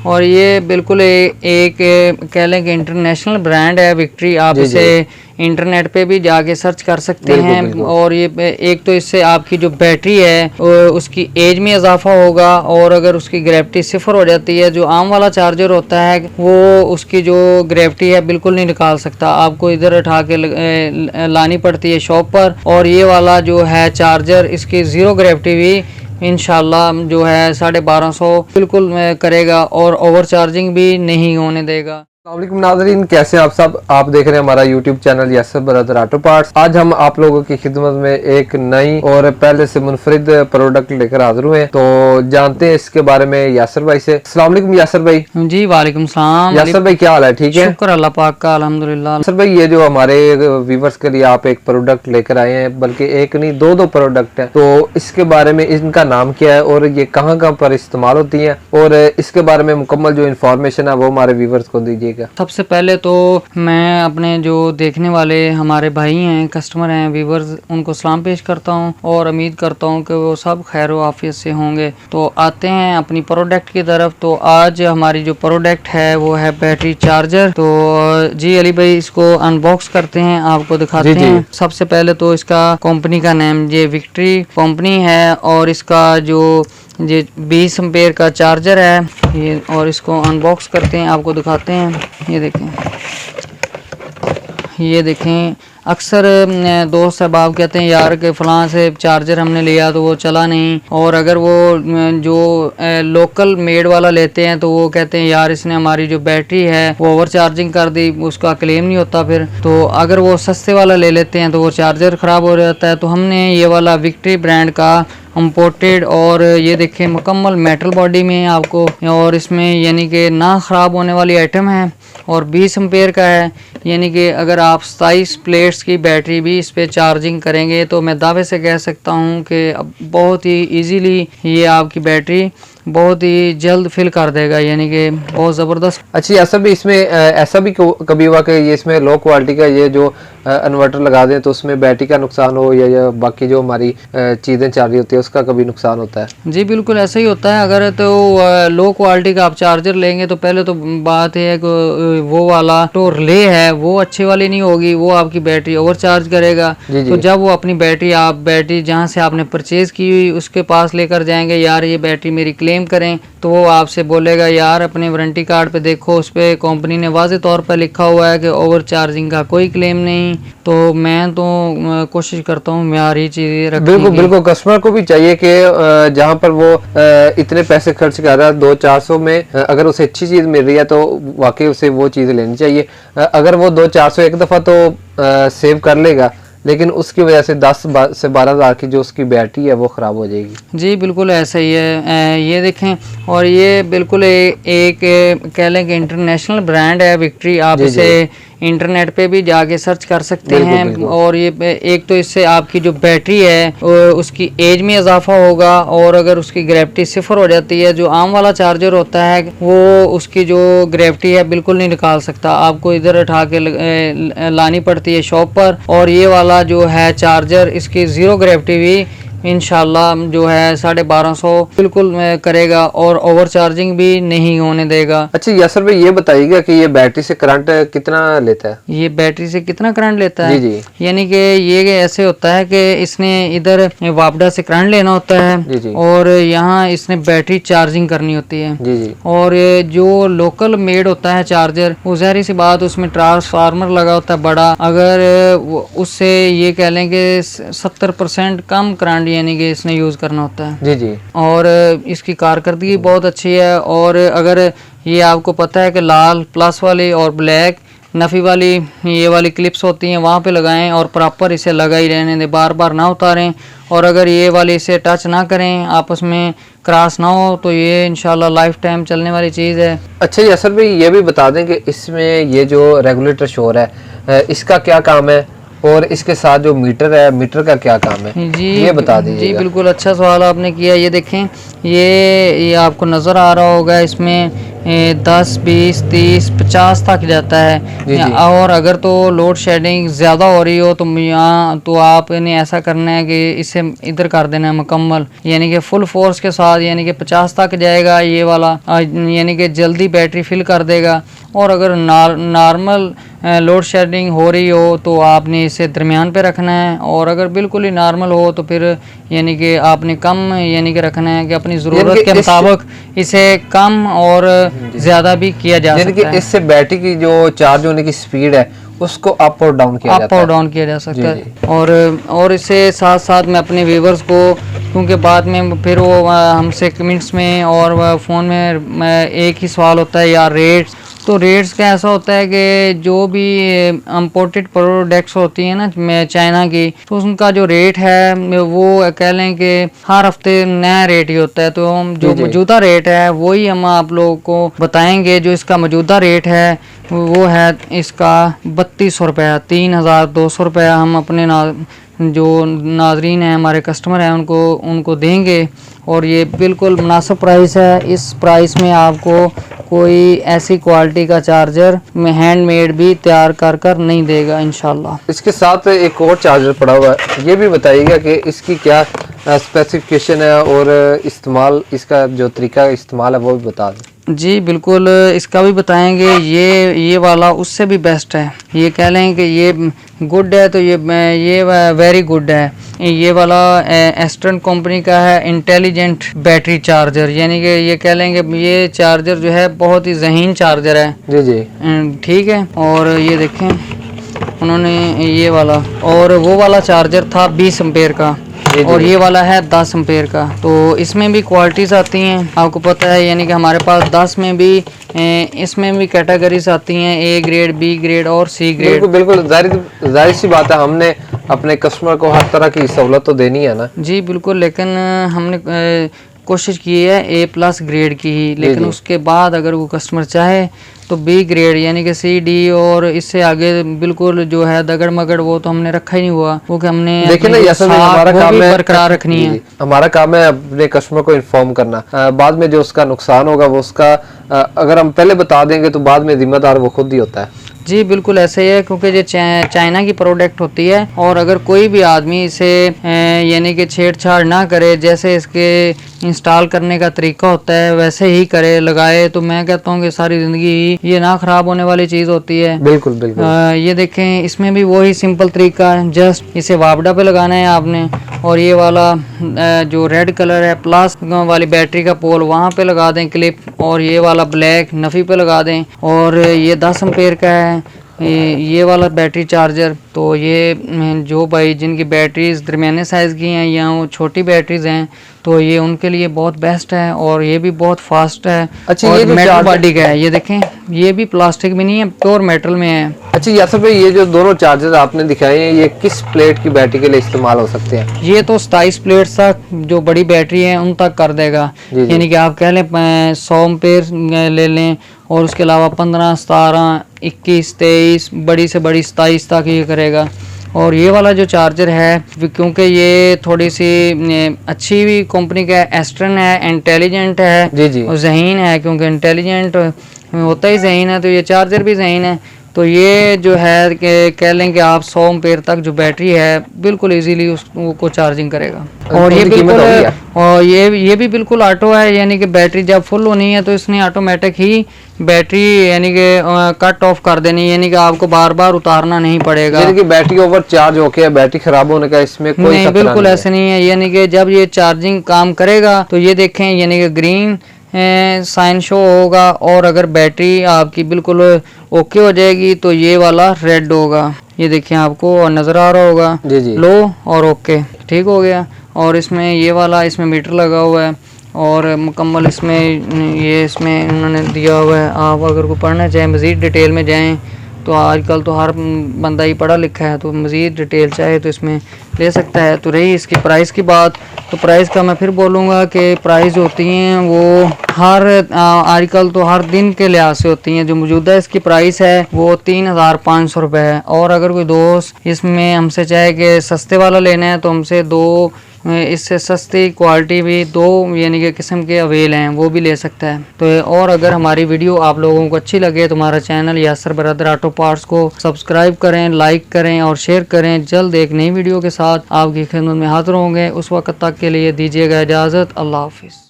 और ये बिल्कुल एक कह लें कि इंटरनेशनल ब्रांड है विक्ट्री। आप इसे इंटरनेट पे भी जाके सर्च कर सकते हैं। और ये एक तो इससे आपकी जो बैटरी है उसकी एज में इजाफा होगा, और अगर उसकी ग्रेविटी 0 हो जाती है, जो आम वाला चार्जर होता है वो उसकी जो ग्रेविटी है बिल्कुल नहीं निकाल सकता, आपको इधर उठा के लानी पड़ती है शॉप पर। और ये वाला जो है चार्जर, इसकी 0 ग्रेविटी भी इंशाल्लाह जो है 1250 बिल्कुल करेगा और ओवर चार्जिंग भी नहीं होने देगा। अस्सलामुअलैकुम नाज़रीन, कैसे आप सब। आप देख रहे हैं हमारा YouTube channel Yasir brother auto parts. आज हम आप लोगों की खिदमत में एक नई और पहले से मुनफरिद प्रोडक्ट लेकर हाजिर हुए हैं। तो जानते हैं इसके बारे में यासर भाई से। अस्सलामुअलैकुम यासर भाई। जी वालेकुम सलाम। यासर भाई क्या हाल है? ठीक है, शुक्र अल्लाह पाक का, अल्हम्दुलिल्लाह। यासर भाई, ये जो हमारे व्यूवर्स के लिए आप एक प्रोडक्ट लेकर आए हैं, बल्कि एक नहीं दो प्रोडक्ट है, तो इसके बारे में इनका नाम क्या है और ये कहाँ कहाँ पर इस्तेमाल होती है, और इसके बारे में मुकम्मल जो इन्फॉर्मेशन है वो हमारे व्यूवर्स को दीजिए। सबसे पहले तो मैं अपने जो देखने वाले हमारे भाई हैं, कस्टमर हैं, व्यूवर्स, उनको सलाम पेश करता हूं और उम्मीद करता हूं कि वो सब खैर आफियत से होंगे। तो आते हैं अपनी प्रोडक्ट की तरफ। तो आज हमारी जो प्रोडक्ट है वो है बैटरी चार्जर। तो जी अली भाई, इसको अनबॉक्स करते हैं, आपको दिखाते हैं। सबसे पहले तो इसका कंपनी का नेम, ये विक्ट्री कंपनी है, और इसका जो ये 20 एम्पेयर का चार्जर है ये, और इसको अनबॉक्स करते हैं, आपको दिखाते हैं। ये देखें अक्सर दोस्त अहबाब कहते हैं यार कि फ़लाँ से चार्जर हमने लिया तो वो चला नहीं, और अगर वो जो लोकल मेड वाला लेते हैं तो वो कहते हैं यार इसने हमारी जो बैटरी है वो ओवर चार्जिंग कर दी, उसका क्लेम नहीं होता फिर। तो अगर वो सस्ते वाला ले लेते हैं तो वो चार्जर ख़राब हो जाता है। तो हमने ये वाला विक्ट्री ब्रांड का इम्पोर्टेड, और ये देखें मुकम्मल मेटल बॉडी में आपको, और इसमें यानी कि ना ख़राब होने वाली आइटम है, और 20 एम्पेयर का है। यानी कि अगर आप 27 प्लेट्स की बैटरी भी इस पे चार्जिंग करेंगे तो मैं दावे से कह सकता हूँ कि बहुत ही इजीली ये आपकी बैटरी बहुत ही जल्द फिल कर देगा, यानी कि बहुत ज़बरदस्त। अच्छा, ऐसा भी इसमें ऐसा भी कभी हुआ कि ये इसमें लो क्वालिटी का ये जो इन्वर्टर लगा दें तो उसमें बैटरी का नुकसान हो, या बाकी जो हमारी चीज़ें चल रही होती है उसका कभी नुकसान होता है? जी बिल्कुल ऐसा ही होता है। अगर तो लो क्वालिटी का आप चार्जर लेंगे तो पहले तो बात है कि वो वाला तो रिले है वो अच्छी वाली नहीं होगी, वो आपकी बैटरी ओवर चार्ज करेगा। तो जब वो अपनी बैटरी जहाँ से आपने परचेज की हुई उसके पास लेकर जाएंगे, यार ये बैटरी मेरी क्लेम करें, तो वो आपसे बोलेगा यार अपने वारंटी कार्ड पे देखो, उस पर कंपनी ने वाज़े तौर पर लिखा हुआ है कि ओवर चार्जिंग का कोई क्लेम नहीं। तो मैं तो कोशिश करता हूँ म्यारी चीज़ें रखने की। बिल्कुल कस्टमर को भी चाहिए कि जहाँ पर वो इतने पैसे खर्च कर रहा है 200-400 में, अगर उसे अच्छी चीज़ मिल रही है तो वाकई उसे वो चीज़ लेनी चाहिए। अगर वो 200-400 एक दफ़ा तो सेव कर लेगा, लेकिन उसकी वजह से 10 से 12 हज़ार की जो उसकी बैटरी है वो ख़राब हो जाएगी। जी बिल्कुल ऐसा ही है। ये देखें, और ये बिल्कुल एक कह लें कि इंटरनेशनल ब्रांड है विक्ट्री। आप इसे इंटरनेट पे भी जाके सर्च कर सकते हैं। और ये एक तो इससे आपकी जो बैटरी है उसकी एज में इजाफा होगा, और अगर उसकी ग्रेविटी 0 हो जाती है, जो आम वाला चार्जर होता है वो उसकी जो ग्रेविटी है बिल्कुल नहीं निकाल सकता, आपको इधर उठा के लानी पड़ती है शॉप पर। और ये वाला जो है चार्जर, इसकी 0 ग्रेविटी भी इंशाल्लाह जो है 1250 बिल्कुल करेगा और ओवर चार्जिंग भी नहीं होने देगा। अच्छा यासर भाई, ये बताइएगा कि ये बैटरी से करंट कितना लेता है? ये बैटरी से कितना करंट लेता है? जी। यानी कि ये ऐसे होता है कि इसने इधर वापडा से करंट लेना होता है जी। और यहाँ इसने बैटरी चार्जिंग करनी होती है। जी। और जो लोकल मेड होता है चार्जर, वो ज़ाहिर सी बात उसमें ट्रांसफार्मर लगा होता है बड़ा, अगर उससे ये कह लें कि 70% कम करंट यानी कि इसने यूज़ करना होता है। जी। और इसकी कारकर्दगी बहुत अच्छी है। और अगर ये आपको पता है कि लाल प्लस वाली और ब्लैक नफ़ी वाली ये वाली क्लिप्स होती हैं, वहाँ पे लगाएं और प्रॉपर इसे लगा ही रहने दें, बार बार ना उतारें। और अगर ये वाली इसे टच ना करें, आपस में क्रॉस ना हो, तो ये इंशाल्लाह लाइफ टाइम चलने वाली चीज़ है। अच्छा यासर भाई, ये भी बता दें कि इसमें ये जो रेगुलेटर शोर है इसका क्या काम है, और इसके साथ जो मीटर है, मीटर का क्या काम है? जी ये बता दीजिए। जी बिल्कुल अच्छा सवाल आपने किया। ये देखें, ये आपको नज़र आ रहा होगा, इसमें 10, 20, 30, 50 तक जाता जी, है। जी। और अगर तो लोड शेडिंग ज़्यादा हो रही हो तो यहाँ तो आपने ऐसा करना है कि इसे इधर कर देना है मुकम्मल, यानी कि फुल फोर्स के साथ, यानी कि 50 तक जाएगा ये वाला, यानी कि जल्दी बैटरी फिल कर देगा। और अगर नॉर्मल लोड शेडिंग हो रही हो तो आपने इसे दरमियान पे रखना है, और अगर बिल्कुल ही नॉर्मल हो तो फिर यानी कि आपने कम यानी कि रखना है कि अपनी ज़रूरत के मुताबिक इसे कम और ज़्यादा भी किया जा यानी सकता कि है। इससे बैटरी की जो चार्ज होने की स्पीड है उसको अप और डाउन किया अप जाता और है। डाउन किया जा सकता जी, है। और इससे साथ साथ मैं अपने व्यूवर्स को, क्योंकि बाद में फिर वो हमसे कमेंट्स में और फ़ोन में एक ही सवाल होता है यार रेट्स, तो रेट्स का ऐसा होता है कि जो भी इम्पोर्टेड प्रोडक्ट्स होती हैं ना चाइना की, तो उनका जो रेट है वो कह लें कि हर हफ्ते नया रेट ही होता है। तो हम जो जी, जी। मौजूदा रेट है वही हम आप लोगों को बताएंगे। जो इसका मौजूदा रेट है वो है इसका 3200 रुपया, 3200 रुपया हम अपने जो नाजरीन हैं, हमारे कस्टमर हैं, उनको देंगे। और ये बिल्कुल मुनासिब प्राइस है। इस प्राइस में आपको कोई ऐसी क्वालिटी का चार्जर में हैंडमेड भी तैयार कर नहीं देगा इंशाल्लाह। इसके साथ एक और चार्जर पड़ा हुआ है, ये भी बताइएगा कि इसकी क्या स्पेसिफिकेशन है और इस्तेमाल, इसका जो तरीका इस्तेमाल है वो भी बता दें। जी बिल्कुल, इसका भी बताएंगे। ये वाला उससे भी बेस्ट है। ये कह लें कि ये गुड है तो ये वेरी गुड है। ये वाला एस्टर्न कंपनी का है इंटेलिजेंट बैटरी चार्जर, यानी कि ये कह लें कि ये चार्जर जो है बहुत ही ज़हीन चार्जर है। जी जी ठीक है। और ये देखें उन्होंने ये वाला, और वो वाला चार्जर था 20 एम्पेयर का, और ये वाला है 10 एम्पेयर का। तो इसमें भी क्वालिटीज़ आती हैं, आपको पता है, यानी कि हमारे पास 10 में भी इसमें भी कैटेगरीज आती हैं, ए ग्रेड, बी ग्रेड और सी ग्रेड। बिल्कुल बिल्कुल, जाहिर सी बात है, हमने अपने कस्टमर को हर तरह की सहूलत तो देनी है ना। जी बिल्कुल, लेकिन हमने कोशिश की है A+ ग्रेड की ही, लेकिन उसके बाद अगर वो कस्टमर चाहे तो बी ग्रेड यानी कि सी डी, और इससे आगे बिल्कुल जो है दगड़ मगड़ वो तो हमने रखा ही नहीं हुआ, वो कि हमने देखिए ना, जैसा भी हमारा काम है बरकरार रखनी है। हमारा काम है अपने कस्टमर को इन्फॉर्म करना। बाद में जो उसका नुकसान होगा वो उसका अगर हम पहले बता देंगे तो बाद में जिम्मेदार वो खुद ही होता है। जी बिल्कुल ऐसे ही है, क्योंकि ये चाइना की प्रोडक्ट होती है, और अगर कोई भी आदमी इसे यानी कि छेड़छाड़ ना करे, जैसे इसके इंस्टॉल करने का तरीका होता है वैसे ही करे, लगाए, तो मैं कहता हूँ कि सारी ज़िंदगी ये ना ख़राब होने वाली चीज़ होती है। बिल्कुल बिल्कुल। ये देखें, इसमें भी वही सिंपल तरीका है, जस्ट इसे वापडा पे लगाना है आपने, और ये वाला जो रेड कलर है प्लस वाली बैटरी का पोल वहाँ पे लगा दें क्लिप, और ये वाला ब्लैक नफ़ी पे लगा दें। और ये 10 एम्पेयर का है ये वाला बैटरी चार्जर। तो ये जो भाई जिनकी बैटरीज दरमियाने साइज़ की हैं या वो छोटी बैटरीज हैं, तो ये उनके लिए बहुत बेस्ट है, और ये भी बहुत फास्ट है। अच्छा, और ये जो मेटल बॉडी का है, ये देखें, ये भी प्लास्टिक में नहीं है, प्योर मेटल में है। अच्छा यासर भाई, ये जो दोनों चार्जर आपने दिखाए हैं ये किस प्लेट की बैटरी के लिए इस्तेमाल हो सकते हैं? ये तो 27 प्लेट तक जो बड़ी बैटरी है उन तक कर देगा, यानी कि आप कह लें 100 एम्पेयर ले लें, और उसके अलावा 15, 17, 21, 23, बड़ी से बड़ी 27 तक ये करेगा। और ये वाला जो चार्जर है, क्योंकि ये थोड़ी सी अच्छी भी कंपनी का एस्टर्न है, इंटेलिजेंट है, जी जी। और ज़हीन है, क्योंकि इंटेलिजेंट होता ही ज़हीन है, तो ये चार्जर भी ज़हीन है। तो ये जो है कि कह लें कि आप 100 एम्पेयर तक जो बैटरी है बिल्कुल इजीली उसको चार्जिंग करेगा। और ये बिल्कुल, और ये भी बिल्कुल ऑटो है, यानी कि बैटरी जब फुल होनी है तो इसने ऑटोमेटिक ही बैटरी यानी कि कट ऑफ कर देनी, यानी कि आपको बार बार उतारना नहीं पड़ेगा। यानी कि बैटरी ओवर चार्ज होके बैटरी खराब होने का इसमें कोई नहीं, बिल्कुल ऐसे नहीं है। यानी कि जब ये चार्जिंग काम करेगा तो ये देखें, यानी कि ग्रीन साइन शो होगा, और अगर बैटरी आपकी बिल्कुल ओके हो जाएगी तो ये वाला रेड होगा। ये देखें, आपको और नज़र आ रहा होगा, जी जी। लो और ओके, ठीक हो गया। और इसमें ये वाला इसमें मीटर लगा हुआ है, और मुकम्मल इसमें उन्होंने दिया हुआ है। आप अगर को पढ़ना चाहें, मज़ीद डिटेल में जाएं, तो आजकल तो हर बंदा ही पढ़ा लिखा है, तो मज़ीद डिटेल चाहे तो इसमें ले सकता है। तो रही इसकी प्राइस की बात, तो प्राइस का मैं फिर बोलूँगा कि प्राइस होती हैं वो आजकल तो हर दिन के लिहाज से होती हैं। जो मौजूदा इसकी प्राइस है वो 3500 रुपये है, और अगर कोई दोस्त इसमें हमसे चाहे कि सस्ते वाला लेना है तो हमसे 2 इससे सस्ती क्वालिटी भी 2 यानी कि किस्म के अवेल हैं, वो भी ले सकता है। तो और अगर हमारी वीडियो आप लोगों को अच्छी लगे तो हमारा channel Yasir brother auto parts को सब्सक्राइब करें, लाइक करें और शेयर करें। जल्द एक नई वीडियो के साथ आपकी खिदमत में हाजिर होंगे। उस वक्त तक के लिए दीजिएगा इजाज़त। अल्लाह हाफिज़।